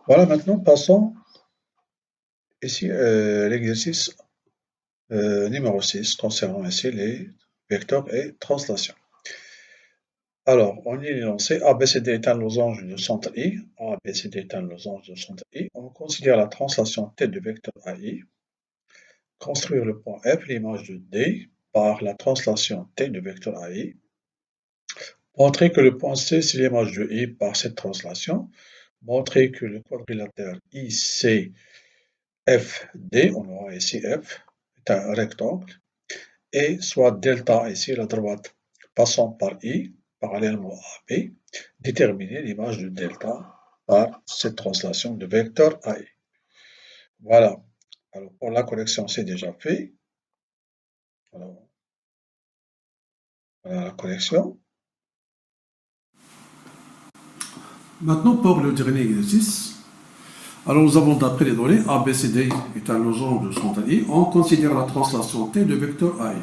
Voilà, maintenant passons ici l'exercice numéro 6 concernant ici les vecteurs et translation. Alors, on y est lancé. ABCD est un losange de centre I. ABCD est un losange de centre I. On considère la translation T de vecteur AI. Construire le point F, l'image de D, par la translation T de vecteur AI. Montrer que le point C, c'est l'image de I par cette translation. Montrer que le quadrilatère ICFD, on aura ici F, est un rectangle, et soit delta ici la droite passant par I, parallèlement à B, déterminer l'image de delta par cette translation de vecteur AI. Voilà. Alors pour la correction, c'est déjà fait. Alors, voilà la correction. Maintenant, pour le dernier exercice, alors nous avons d'après les données, ABCD est un losange de centre I. On considère la translation T de vecteur AI.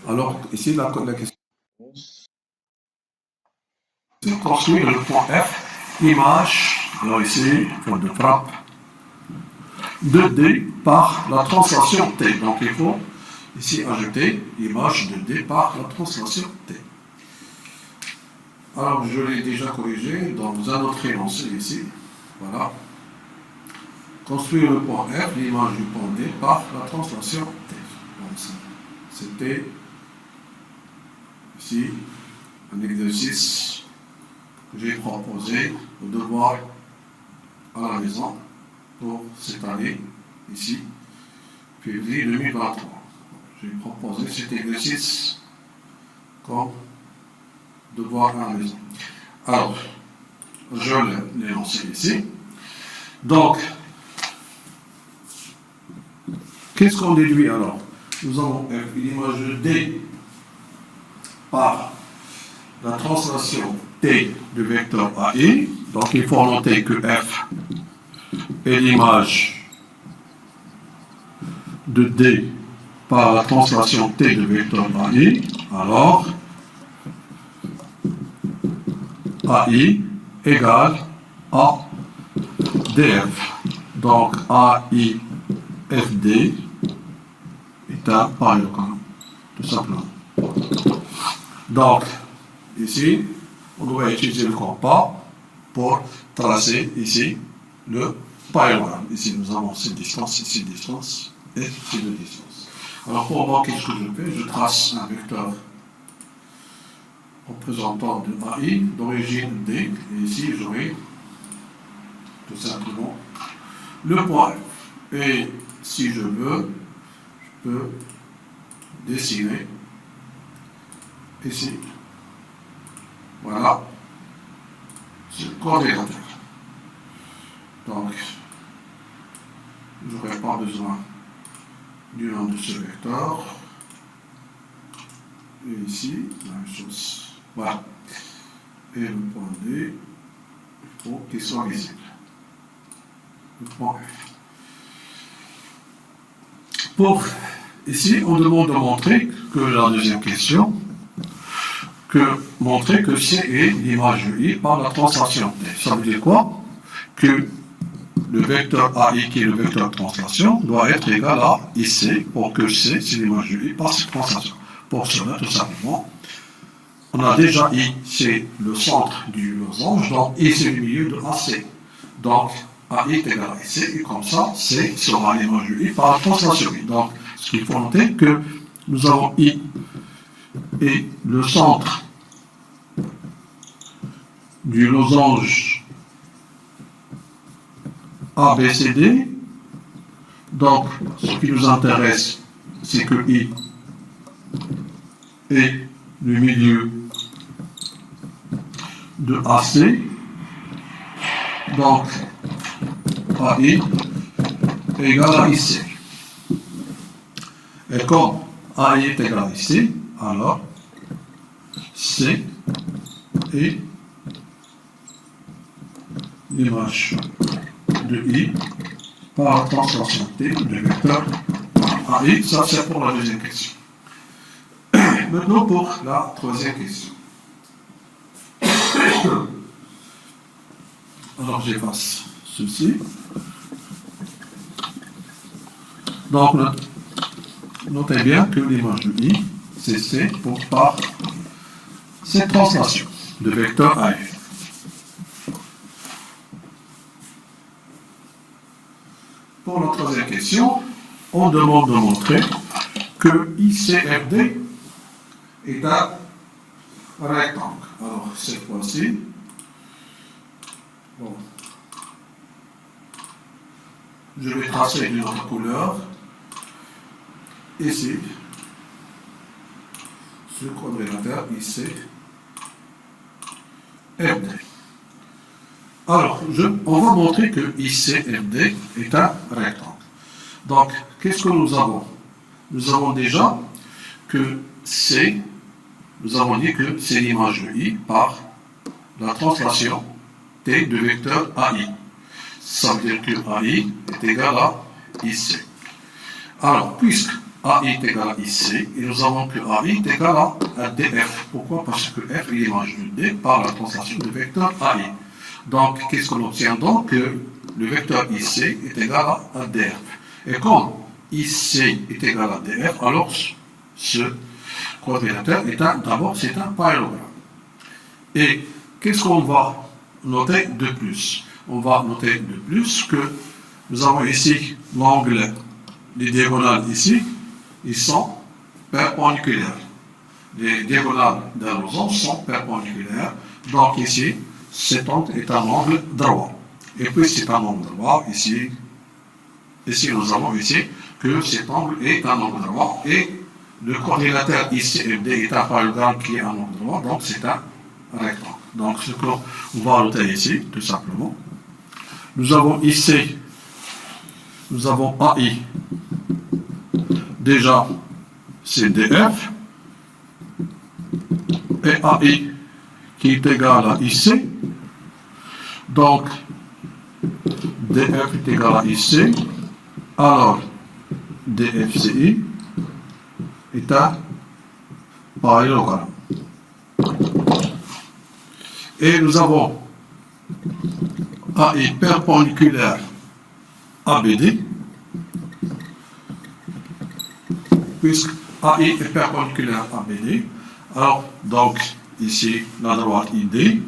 Alors, ici, la question c'est construire le point F, image, alors ici, faute de frappe, de D par la translation T. Donc, il faut ici ajouter l'image de D par la translation T. Alors, je l'ai déjà corrigé dans un autre énoncé ici. Voilà. Construire le point F, l'image du point D par la translation T. Donc, c'était ici un exercice que j'ai proposé au devoir à la maison pour cette année, ici, février 2023. J'ai proposé cet exercice comme devoir à la maison. Alors, je l'ai lancé ici. Donc, qu'est-ce qu'on déduit alors? Nous avons F, l'image de D par la translation T de vecteur AI. Donc, il faut noter que F est l'image de D par la translation T de vecteur AI. Alors, AI égale A df. Donc, AIFD est un parallélogramme, tout simplement. Donc, ici, on doit utiliser le compas pour tracer ici le parallélogramme. Ici, nous avons cette distance, ici distance et ces deux distances. Alors, pour voir qu'est-ce que je fais, je trace un vecteur représentant de AI d'origine D, et ici, j'aurai tout simplement le point F. Et si je veux, je peux dessiner ici, voilà, ce quadrilatère. Donc, je n'aurai pas besoin du nom de ce vecteur. Et ici, la même chose. Voilà. Et le point D, il faut qu'il soit visible. Le point F. Pour ici, on demande de montrer que la deuxième question, montrer que C est l'image de I par la translation. Ça veut dire quoi? Que le vecteur AI, qui est le vecteur de translation, doit être égal à IC pour que C, c'est l'image de I par cette translation. Pour cela, tout simplement, on a déjà I, c'est le centre du losange, donc I, c'est le milieu de AC. Donc, AI est égal à IC, et comme ça, C sera l'image de I par la translation. Donc, ce qu'il faut noter, que nous avons I et le centre du losange ABCD. Donc, ce qui nous intéresse, c'est que I est le milieu de AC. Donc, AI égale à IC. Et comme AI est égal à IC, alors C est l'image de I par la translation T de vecteur AI. Ça, c'est pour la deuxième question. Maintenant, pour la troisième question. Alors, j'efface ceci. Donc, notez bien que l'image de I, c'est C par cette translation de vecteur AF. Pour la troisième question, on demande de montrer que ICFD est un rectangle. Alors, cette fois-ci, bon, je vais tracer d'une autre couleur. Ici, ce quadrilatère ICFD. Alors, on va montrer que ICFD est un rectangle. Donc, qu'est-ce que nous avons? Nous avons déjà que C, nous avons dit que c'est l'image de I par la translation T de vecteur AI. Ça veut dire que AI est égal à IC. Alors, puisque AI est égal à IC, et nous avons que AI est égal à DF. Pourquoi? Parce que F est l'image de D par la translation de vecteur AI. Donc, qu'est-ce qu'on obtient donc? Que le vecteur IC est égal à DF. Et quand IC est égal à DF, alors ce quadrilatère est d'abord c'est un parallélogramme. Et qu'est-ce qu'on va noter de plus? On va noter de plus que nous avons ici l'angle, les diagonales ici, ils sont perpendiculaires. Les diagonales d'un losange sont perpendiculaires. Donc ici, cet angle est un angle droit. Et puis c'est un angle droit ici. Ici, nous avons ici que cet angle est un angle droit et le quadrilatère ICFD est un parallélogramme qui est un angle droit, donc c'est un rectangle. Donc ce qu'on va noter ici, tout simplement. Nous avons ici, nous avons AI. Déjà, c'est DF. Et AI qui est égal à IC. Donc, DF est égal à IC. Alors, DFCI est un parallélogramme. Et nous avons AI perpendiculaire à BD, puisque AI est perpendiculaire à BD. Alors, donc, ici, la droite ID,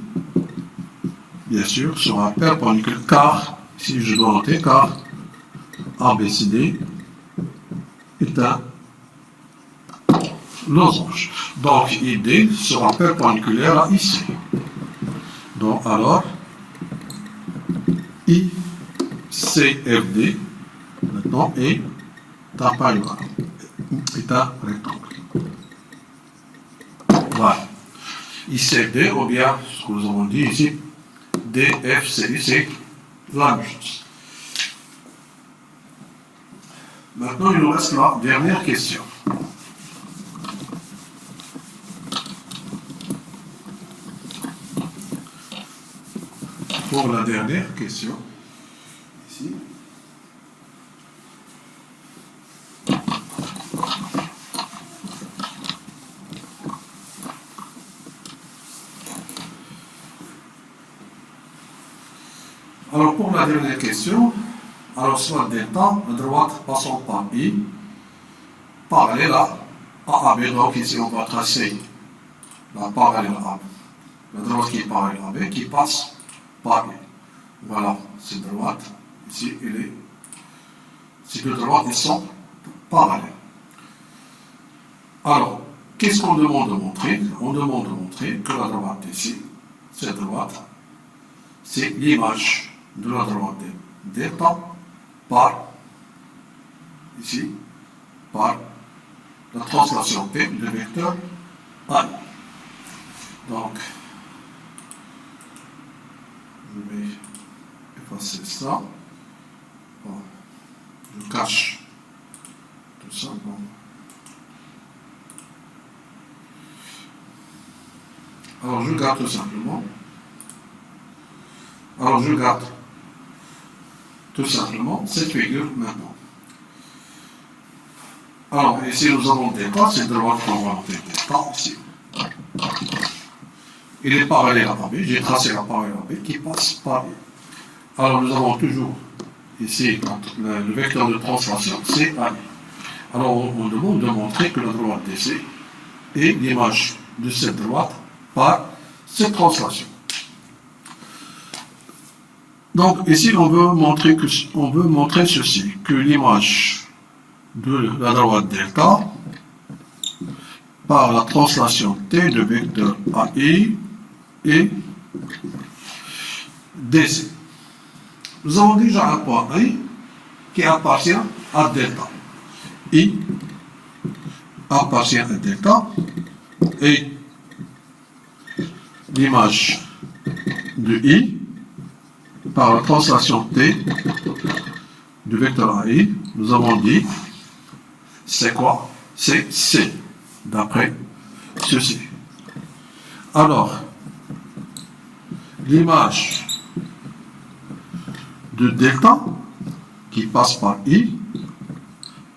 bien sûr, sera perpendiculaire, car, si je dois noter, car ABCD est un losange. Donc, ID sera perpendiculaire à IC. Donc, alors, ICFD, maintenant, est un parallélogramme, est un rectangle. Voilà. ICFD, ou bien, ce que nous avons dit ici, DFCI, c'est la même chose. Maintenant, il nous reste la dernière question. Pour la dernière question, ici. Alors, pour la dernière question, alors soit delta, à droite passant par I, parallèle à AB. Donc ici, on va tracer la parallèle à AB. La droite qui est parallèle à AB, qui passe par I. Voilà, cette droite, ici, ces deux droites, elles sont parallèles. Alors, qu'est-ce qu'on demande de montrer? On demande de montrer que la droite ici, cette droite, c'est l'image de la droite delta par, ici, par la translation T de vecteur A. Donc, je vais effacer ça. Bon, je cache tout ça. Bon. Alors, je garde tout simplement. Alors, je garde tout simplement cette figure maintenant. Alors, ici, nous avons delta, c'est droite qu'on va noter delta ici. Il est parallèle à AB, j'ai tracé la parallèle à AB qui passe par I. Alors nous avons toujours ici le vecteur de translation, c'est AI. Alors on demande de montrer que la droite DC est l'image de cette droite par cette translation. Donc ici on veut montrer ceci, que l'image de la droite delta par la translation T de vecteur AI et DC. Nous avons déjà un point I qui appartient à delta. I appartient à delta et l'image de I par la translation T du vecteur AI, nous avons dit, c'est quoi? C'est C, d'après ceci. Alors, l'image de delta qui passe par I,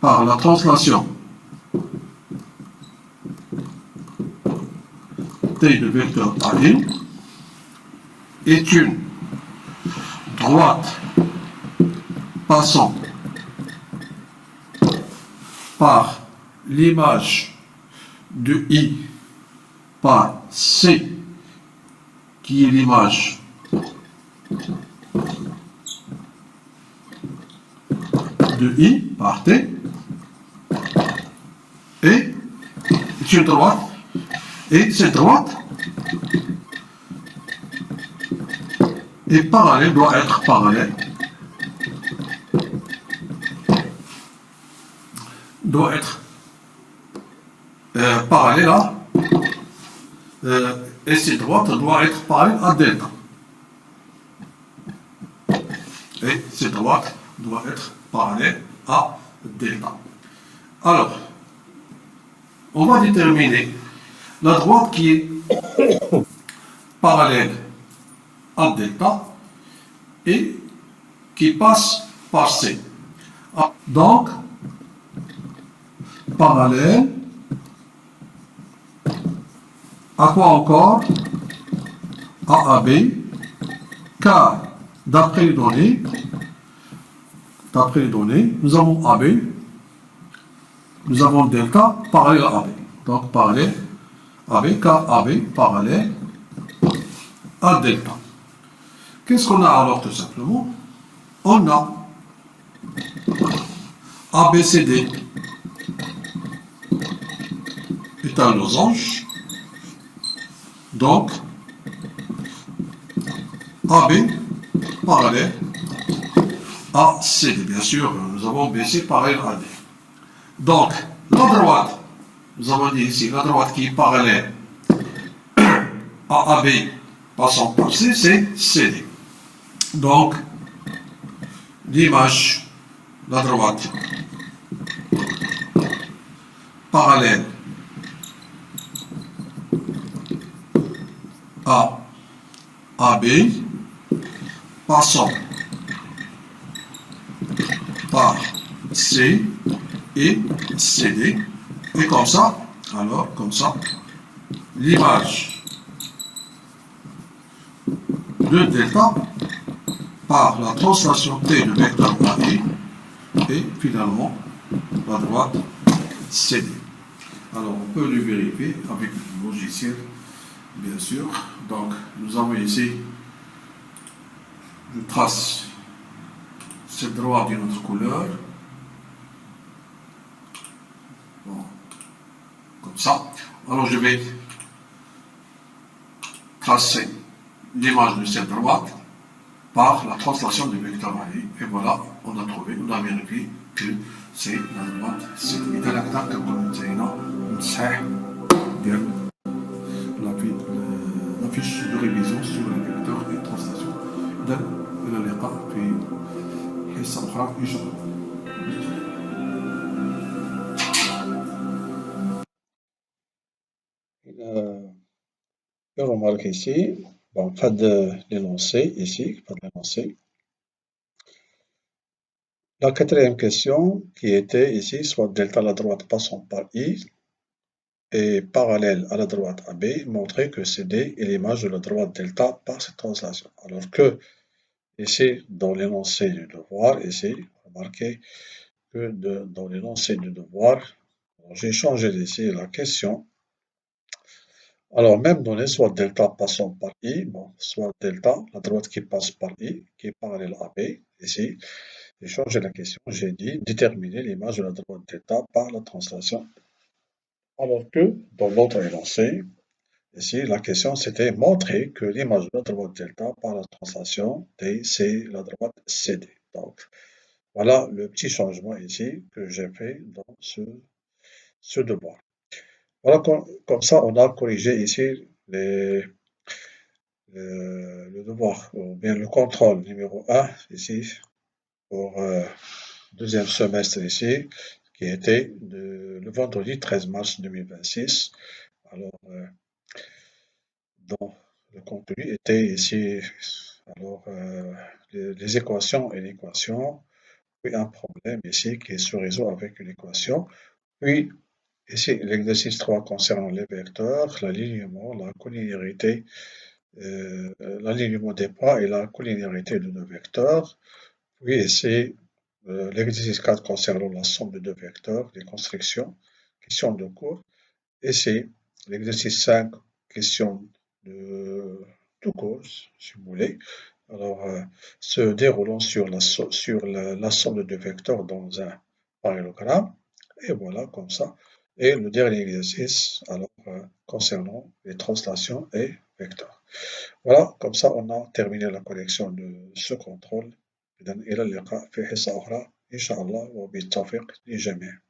par la translation T de vecteur AI, est une droite passant par l'image de I par C, qui est l'image de I par T, et c'est une droite, et cette droite est parallèle, doit être parallèle, parallèle à, et cette droite doit être parallèle à delta. Et cette droite doit être parallèle à delta. Alors, on va déterminer la droite qui est parallèle à delta et qui passe par C. Donc, parallèle à quoi encore? À AB, car d'après les données, nous avons AB, nous avons delta parallèle à AB. Donc parallèle AB, car AB parallèle à delta. Qu'est-ce qu'on a alors tout simplement? On a ABCD est un losange. Donc, AB parallèle à CD. Bien sûr, nous avons BC parallèle à D. Donc, la droite, nous avons dit ici, la droite qui est parallèle à AB passant par C, c'est CD. Donc, l'image, la droite parallèle à AB passant par C et CD. Et comme ça, alors, comme ça, l'image de delta par la translation T de vecteur AI et finalement la droite CD. Alors, on peut le vérifier avec le logiciel, bien sûr. Donc, nous avons ici, je trace cette droite d'une autre couleur. Bon, comme ça. Alors, je vais tracer l'image de cette droite par la translation du vecteur AI. Et voilà, on a trouvé, on a vérifié que c'est la droite. C'est la fiche de révision sur le vecteur et translation. إلى اللقاء في حصة أخرى إن شاء الله. Je remarque ici, bon, pas de l'énoncé ici, pas de l'énoncé. La quatrième question qui était ici, soit delta à la droite passant par I et parallèle à la droite AB, montrait que CD est l'image de la droite delta par cette translation. Alors que ici, dans l'énoncé du devoir, ici, remarquez que dans l'énoncé du devoir, j'ai changé ici la question. Alors, même donné, soit delta passant par I, bon, soit delta, la droite qui passe par I, qui est parallèle à B, ici, j'ai changé la question, j'ai dit déterminer l'image de la droite delta par la translation. Alors que dans l'autre énoncé, ici, la question c'était montrer que l'image de la droite delta par la translation D, c'est la droite CD. Donc, voilà le petit changement ici que j'ai fait dans ce devoir. Voilà, comme ça, on a corrigé ici le devoir, ou bien le contrôle numéro un ici, pour deuxième semestre ici, qui était le vendredi 13 mars 2026. Alors, dont le contenu était ici, alors, les équations et l'équation, puis un problème ici qui se résout avec une équation, puis ici l'exercice 3 concernant les vecteurs, l'alignement, la collinéarité, l'alignement des pas et la collinéarité de nos vecteurs, puis ici l'exercice 4 concernant la somme de deux vecteurs, les constructions, question de cours, ici l'exercice 5, question de tout court, si vous voulez. Alors, se déroulant sur la somme de deux vecteurs dans un parallélogramme. Et voilà, comme ça. Et le dernier exercice, alors, concernant les translations et vecteurs. Voilà, comme ça, on a terminé la collection de ce contrôle. إذن إلى اللقاء في حصة أخرى إن شاء الله وبالتوفيق للجميع.